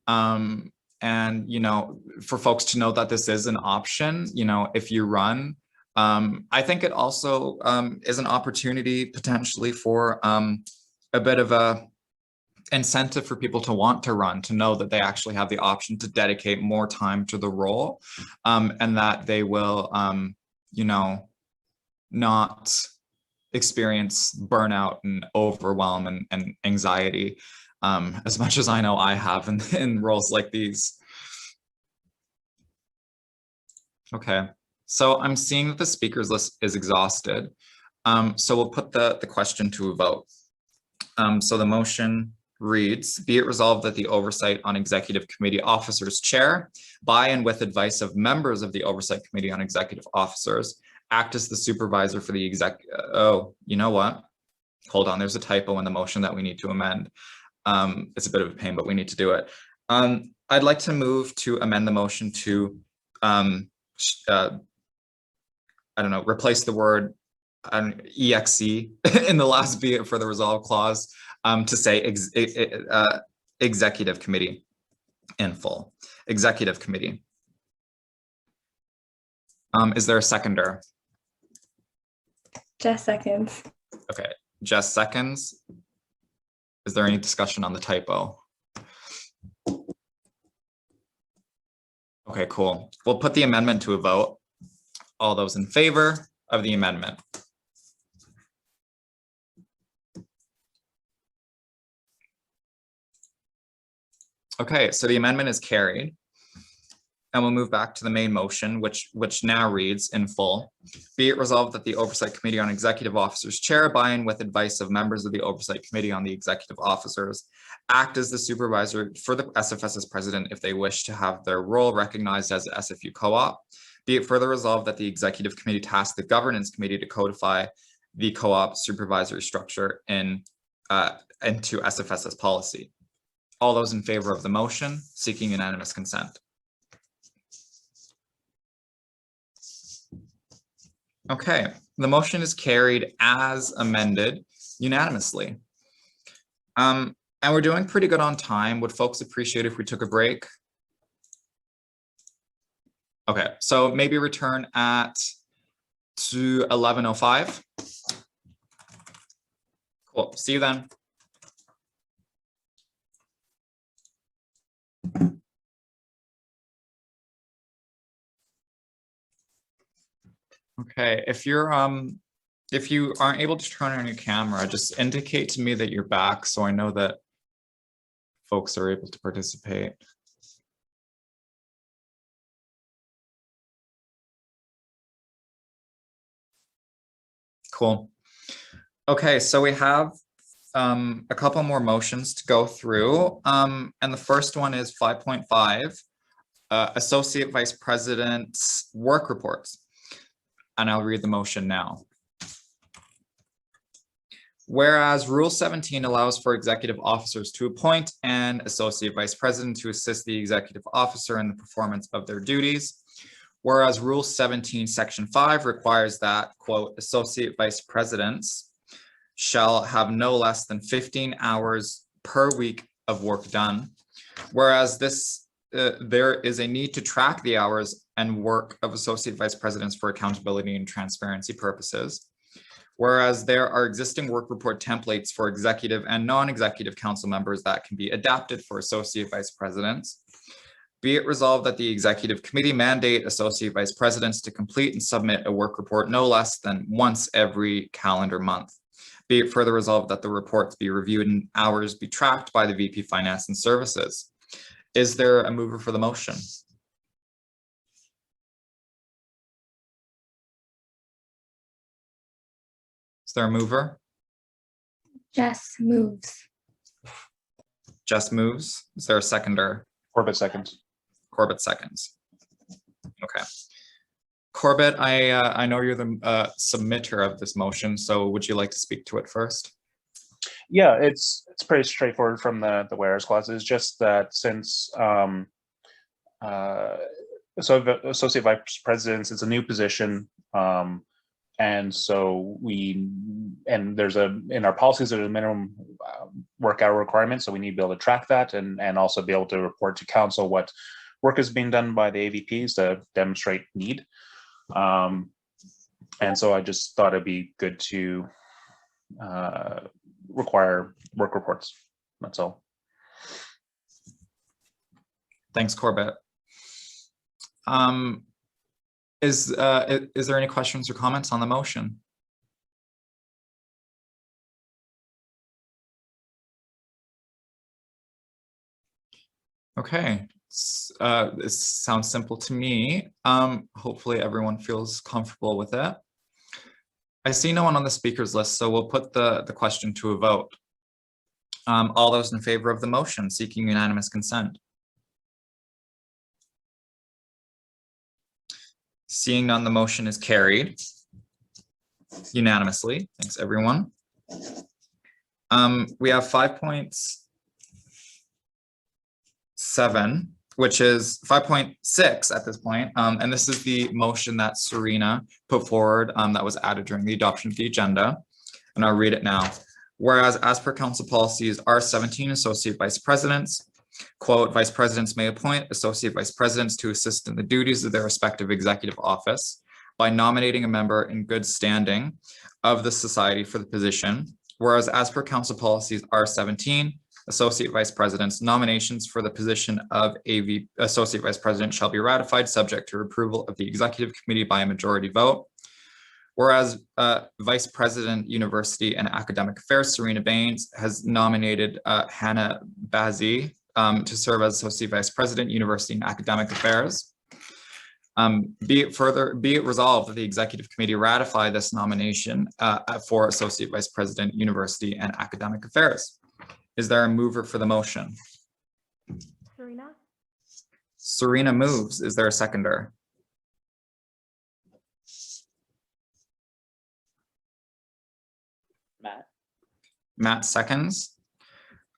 And, you know, for folks to know that this is an option, you know, if you run, I think it also is an opportunity potentially for a bit of a incentive for people to want to run, to know that they actually have the option to dedicate more time to the role, and that they will, you know, not experience burnout and overwhelm and anxiety as much as I know I have in roles like these. Okay. So I'm seeing that the speakers list is exhausted. So we'll put the question to a vote. So the motion reads, be it resolved that the Oversight on Executive Committee Officers Chair, by and with advice of members of the Oversight Committee on Executive Officers, act as the supervisor for the oh, you know what? Hold on, there's a typo in the motion that we need to amend. It's a bit of a pain, but we need to do it. I'd like to move to amend the motion to I don't know, replace the word EXE in the last be it for the resolve clause to say executive committee in full. Executive committee. Is there a seconder? Jess seconds. Okay, Jess seconds. Is there any discussion on the typo? Okay, cool. We'll put the amendment to a vote. All those in favor of the amendment? Okay, so the amendment is carried. And we'll move back to the main motion, which now reads in full. Be it resolved that the Oversight Committee on Executive Officers Chair, by and with advice of members of the Oversight Committee on the Executive Officers, act as the supervisor for the SFSS president if they wish to have their role recognized as an SFU co-op. Be it further resolved that the Executive Committee task the Governance Committee to codify the co-op supervisory structure into SFSS policy. All those in favor of the motion, seeking unanimous consent. Okay, the motion is carried as amended unanimously. And we're doing pretty good on time. Would folks appreciate if we took a break? Okay, so maybe return at 11:05. Cool, see you then. Okay, if you aren't able to turn on your camera, just indicate to me that you're back so I know that folks are able to participate. Cool. Okay, so we have a couple more motions to go through. And the first one is 5.5, Associate Vice President's work reports. And I'll read the motion now. Whereas Rule 17 allows for executive officers to appoint an associate vice president to assist the executive officer in the performance of their duties. Whereas Rule 17, Section 5 requires that, quote, associate vice presidents shall have no less than 15 hours per week of work done. Whereas there is a need to track the hours and work of associate vice presidents for accountability and transparency purposes. Whereas there are existing work report templates for executive and non-executive council members that can be adapted for associate vice presidents. Be it resolved that the executive committee mandate associate vice presidents to complete and submit a work report no less than once every calendar month. Be it further resolved that the reports be reviewed and hours be tracked by the VP Finance and Services. Is there a mover for the motion? Is there a mover? Jess moves. Jess moves. Is there a seconder? Corbett seconds. Corbett seconds. Okay. Corbett, I know you're the submitter of this motion, so would you like to speak to it first? Yeah, it's pretty straightforward from the whereas clause. It's just that since so the associate vice presidents, it's a new position, and so there's in our policies there's a minimum work hour requirement, so we need to be able to track that and also be able to report to council what work is being done by the AVPs to demonstrate need. And so I just thought it'd be good to require work reports. That's all. Thanks, Corbett. Is there any questions or comments on the motion? Okay, this sounds simple to me. Hopefully everyone feels comfortable with it. I see no one on the speakers list, so we'll put the question to a vote. All those in favor of the motion seeking unanimous consent? Seeing none, the motion is carried unanimously. Thanks, everyone. We have 5.7, which is 5.6 at this point. And this is the motion that Serena put forward that was added during the adoption of the agenda. And I'll read it now. Whereas as per council policies R17, associate vice presidents, quote, vice presidents may appoint associate vice presidents to assist in the duties of their respective executive office by nominating a member in good standing of the society for the position. Whereas as per council policies R17, associate vice presidents nominations for the position of associate vice president shall be ratified subject to approval of the executive committee by a majority vote. Whereas Vice President, University and Academic Affairs, Serena Baines, has nominated Hannah Bazzi to serve as Associate Vice President, University and Academic Affairs. Be it resolved that the Executive Committee ratify this nomination for Associate Vice President, University and Academic Affairs. Is there a mover for the motion? Serena? Serena moves. Is there a seconder? Matt seconds.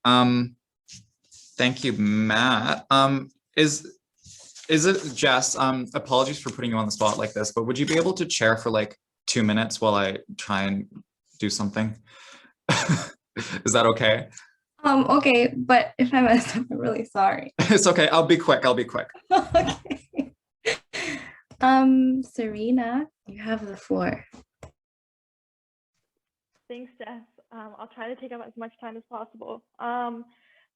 Thank you, Matt. Is it Jess? Apologies for putting you on the spot like this, but would you be able to chair for like 2 minutes while I try and do something? Is that okay? Okay, but if I mess up, I'm really sorry. It's okay. I'll be quick. Okay. Serena, you have the floor. Thanks, Jess. I'll try to take up as much time as possible.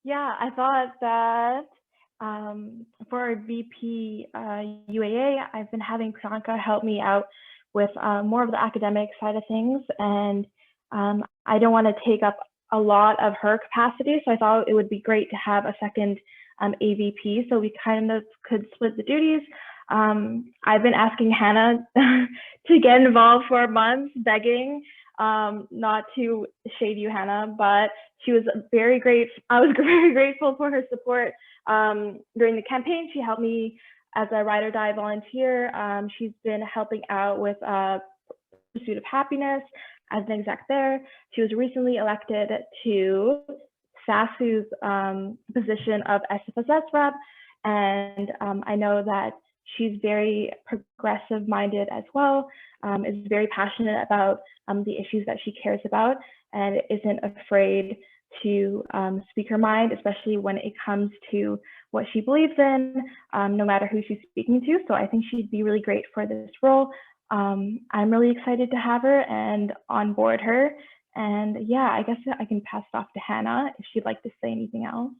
Yeah, I thought that for our VP UAA, I've been having Priyanka help me out with more of the academic side of things, and I don't want to take up a lot of her capacity, so I thought it would be great to have a second AVP so we kind of could split the duties. I've been asking Hannah to get involved for months, begging, not to shade you, Hannah, but she was very great. I was very grateful for her support during the campaign. She helped me as a ride or die volunteer. She's been helping out with Pursuit of Happiness as an exec there. She was recently elected to SASU's position of SFSS rep, and I know that she's very progressive minded as well, is very passionate about the issues that she cares about, and isn't afraid to speak her mind, especially when it comes to what she believes in, no matter who she's speaking to. So I think she'd be really great for this role. I'm really excited to have her and onboard her. And yeah, I guess I can pass it off to Hannah if she'd like to say anything else.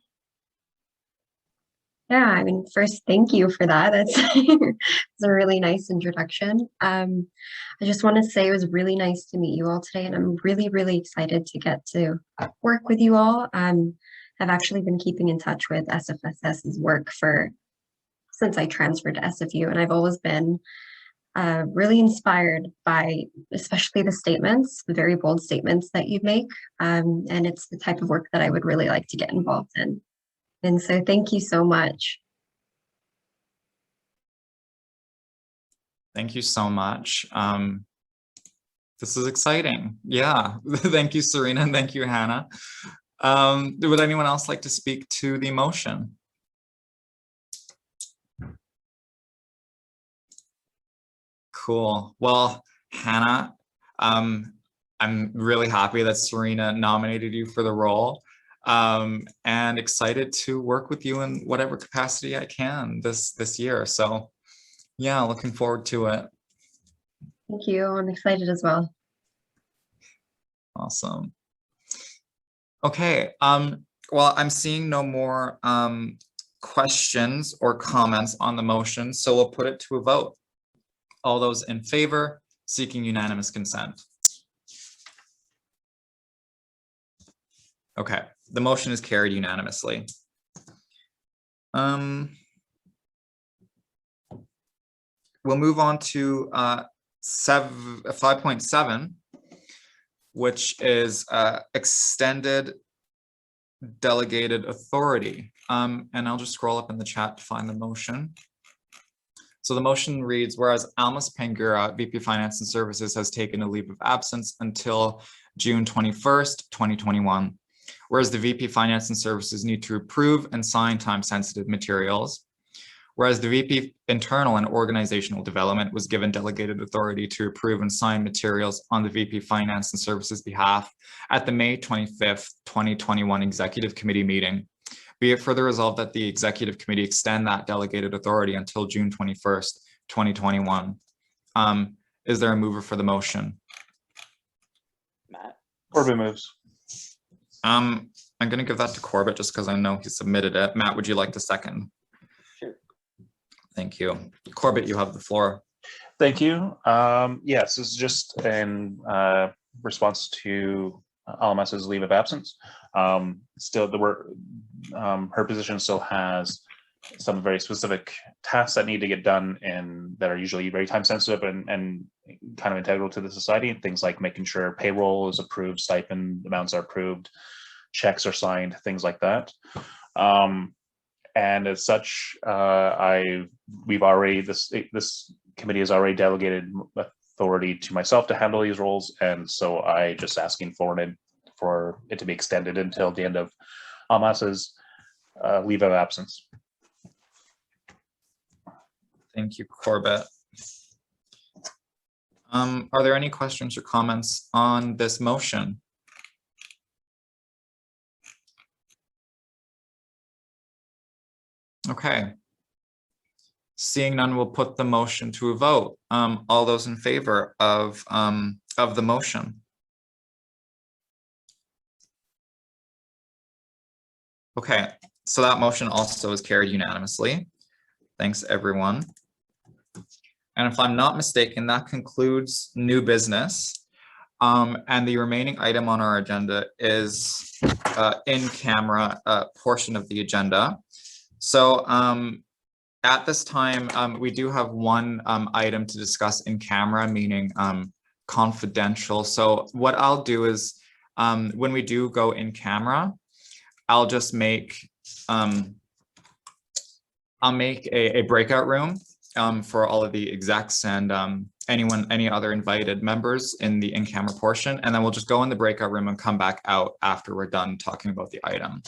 Yeah, I mean, first, thank you for that. That's it's a really nice introduction. I just want to say it was really nice to meet you all today, and I'm really, really excited to get to work with you all. I've actually been keeping in touch with SFSS's work since I transferred to SFU, and I've always been really inspired by especially the statements, the very bold statements that you make, and it's the type of work that I would really like to get involved in. And so thank you so much. Thank you so much. This is exciting. Yeah, thank you, Serena, and thank you, Hannah. Would anyone else like to speak to the motion? Cool. Well, Hannah, I'm really happy that Serena nominated you for the role. And excited to work with you in whatever capacity I can this year. So yeah, looking forward to it. Thank you. I'm excited as well. Awesome. Okay. Well, I'm seeing no more questions or comments on the motion, so we'll put it to a vote. All those in favor, seeking unanimous consent. Okay, the motion is carried unanimously. We'll move on to 5.7, which is extended delegated authority. And I'll just scroll up in the chat to find the motion. So the motion reads, whereas Almas Pangura, VP Finance and Services, has taken a leave of absence until June 21st, 2021. Whereas the VP Finance and Services need to approve and sign time-sensitive materials. Whereas the VP Internal and Organizational Development was given delegated authority to approve and sign materials on the VP Finance and Services behalf at the May 25th, 2021 Executive Committee meeting. Be it further resolved that the Executive Committee extend that delegated authority until June 21st, 2021. Is there a mover for the motion? Matt? Corbett moves. I'm going to give that to Corbett just because I know he submitted it. Matt, would you like to second? Sure. Thank you. Corbett, you have the floor. Thank you. Yes, this is just in response to Almas's leave of absence. Still, her position still has some very specific tasks that need to get done and that are usually very time sensitive and kind of integral to the society. Things like making sure payroll is approved, stipend amounts are approved, checks are signed, things like that. And as such, this committee has already delegated authority to myself to handle these roles, and so I just asking for it to be extended until the end of Almas's leave of absence. Thank you, Corbett. Are there any questions or comments on this motion? Okay. Seeing none, we'll put the motion to a vote. All those in favor of the motion? Okay, so that motion also is carried unanimously. Thanks, everyone. And if I'm not mistaken, that concludes new business. And the remaining item on our agenda is in camera portion of the agenda. So at this time, we do have one item to discuss in camera, meaning confidential. So what I'll do is when we do go in camera, I'll just make I'll make a breakout room for all of the execs and any other invited members in the in-camera portion, and then we'll just go in the breakout room and come back out after we're done talking about the item.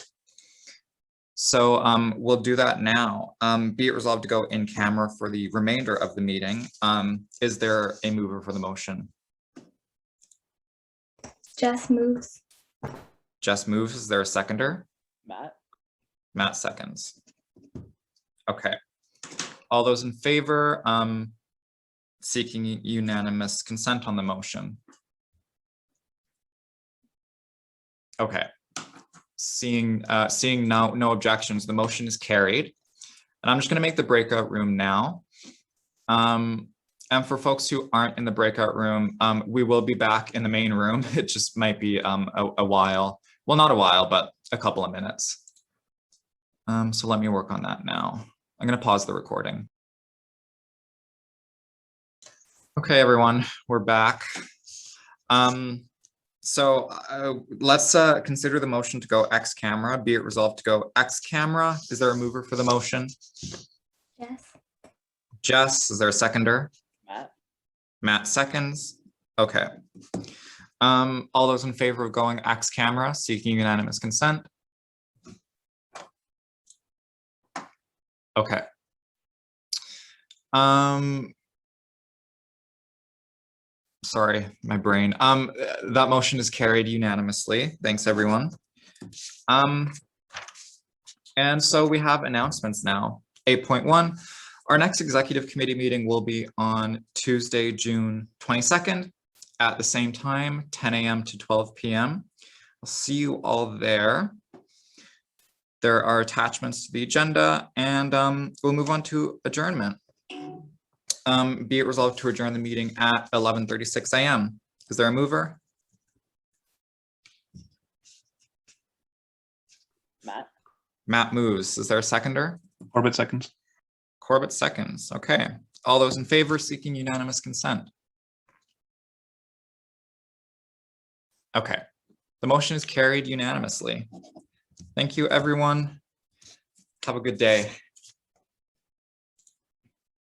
So we'll do that now. Be it resolved to go in camera for the remainder of the meeting. Is there a mover for the motion? Jess moves. Jess moves. Is there a seconder? Matt? Matt seconds. Okay. All those in favor, seeking unanimous consent on the motion. Okay. Seeing no objections, the motion is carried. And I'm just going to make the breakout room now. And for folks who aren't in the breakout room, we will be back in the main room. It just might be a while. Well, not a while, but a couple of minutes. So let me work on that now. I'm going to pause the recording. Okay, everyone, we're back. So let's consider the motion to go X camera. Be it resolved to go X camera. Is there a mover for the motion? Yes. Jess, is there a seconder? Matt? Matt seconds. Okay. All those in favor of going X camera, seeking unanimous consent? Okay. Sorry, my brain. That motion is carried unanimously. Thanks, everyone. And so we have announcements now. 8.1, our next executive committee meeting will be on Tuesday, June 22nd at the same time, 10 a.m. to 12 p.m. I'll see you all there. There are attachments to the agenda, and we'll move on to adjournment. Be it resolved to adjourn the meeting at 11:36 a.m. Is there a mover? Matt? Matt moves. Is there a seconder? Corbett seconds. Corbett seconds. Okay. All those in favor seeking unanimous consent? Okay. The motion is carried unanimously. Thank you, everyone. Have a good day.